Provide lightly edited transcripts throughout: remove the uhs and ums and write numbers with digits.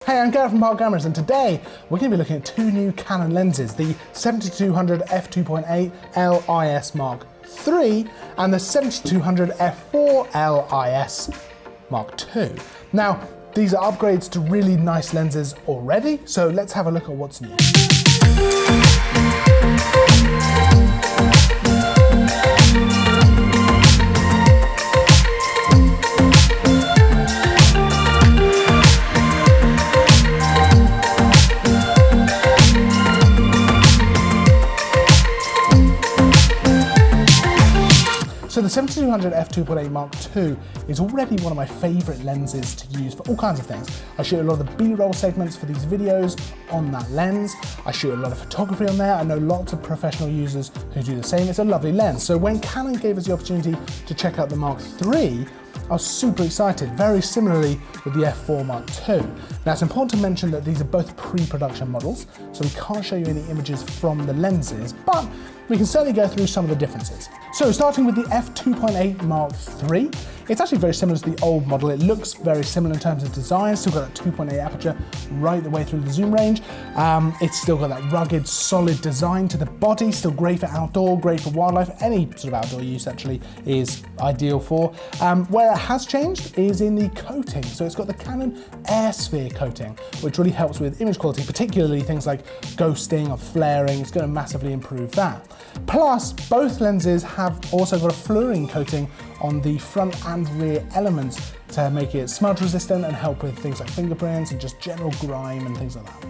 Hey, I'm Gareth from Park Cameras, and today we're going to be looking at two new Canon lenses, the 7200 f2.8 LIS Mark III and the 7200 f4 LIS Mark II. Now, these are upgrades to really nice lenses already, so let's have a look at what's new. So the 7200 f2.8 Mark II is already one of my favourite lenses to use for all kinds of things. I shoot a lot of the B-roll segments for these videos on that lens. I shoot a lot of photography on there. I know lots of professional users who do the same. It's a lovely lens. So when Canon gave us the opportunity to check out the Mark III, I was super excited, very similarly with the f4 Mark II. Now it's important to mention that these are both pre-production models, so we can't show you any images from the lenses, but we can certainly go through some of the differences. So starting with the f2.8 Mark III, it's actually very similar to the old model. It looks very similar in terms of design, still got that 2.8 aperture right the way through the zoom range. It's still got that rugged, solid design to the body, still great for outdoor, great for wildlife, any sort of outdoor use actually is ideal for. Where it has changed is in the coating. So it's got the Canon Air Sphere coating, which really helps with image quality, particularly things like ghosting or flaring. It's going to massively improve that. Plus, both lenses have also got a fluorine coating on the front and rear elements to make it smudge resistant and help with things like fingerprints and just general grime and things like that.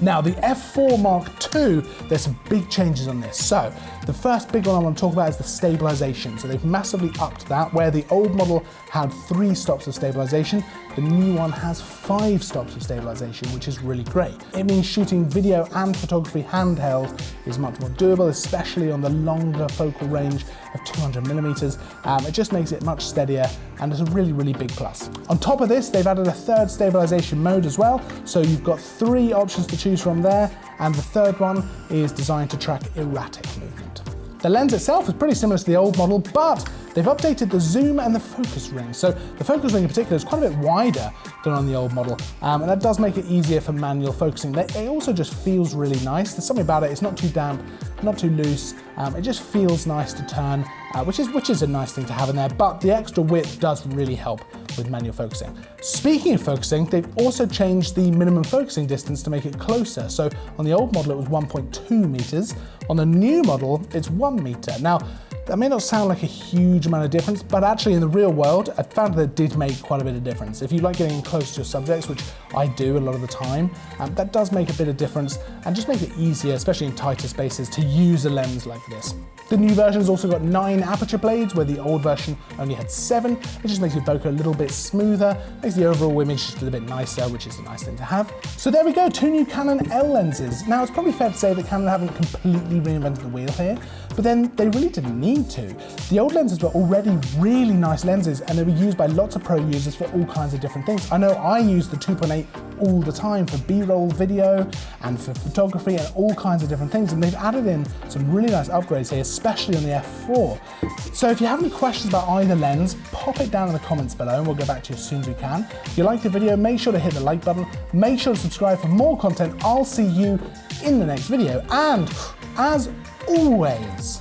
Now the f4 Mark II, there's some big changes on this. So the first big one I want to talk about is the stabilization. So they've massively upped that. Where the old model had 3 stops of stabilization, the new one has 5 stops of stabilization, which is really great. It means shooting video and photography handheld is much more doable, especially on the longer focal range of 200 millimeters. It just makes it much steadier, and it's a really, really big plus. On top of this, they've added a third stabilization mode as well. So you've got 3 options to choose from there, and the third one is designed to track erratic movement. The lens itself is pretty similar to the old model, but they've updated the zoom and the focus ring. So the focus ring in particular is quite a bit wider than on the old model, and that does make it easier for manual focusing. It also just feels really nice. There's something about it, it's not too damp, not too loose. It just feels nice to turn, which is a nice thing to have in there, but the extra width does really help with manual focusing. Speaking of focusing, they've also changed the minimum focusing distance to make it closer. So on the old model, it was 1.2 meters. On the new model, it's 1 meter. Now, that may not sound like a huge amount of difference, but actually in the real world, I found that it did make quite a bit of difference. If you like getting close to your subjects, which I do a lot of the time, that does make a bit of difference and just make it easier, especially in tighter spaces, to use a lens like this. The new version's also got 9 aperture blades, where the old version only had 7. It just makes your bokeh a little bit smoother, makes the overall image just a little bit nicer, which is a nice thing to have. So there we go, 2 new Canon L lenses. Now it's probably fair to say that Canon haven't completely reinvented the wheel here, but then they really didn't need to. The old lenses were already really nice lenses, and they were used by lots of pro users for all kinds of different things. I know I use the 2.8 all the time for B-roll video and for photography and all kinds of different things, and they've added in some really nice upgrades here, especially on the f4. So if you have any questions about either lens, pop it down in the comments below and we'll get back to you as soon as we can. If you liked the video, make sure to hit the like button, make sure to subscribe for more content. I'll see you in the next video, and as always,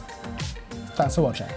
thanks for watching.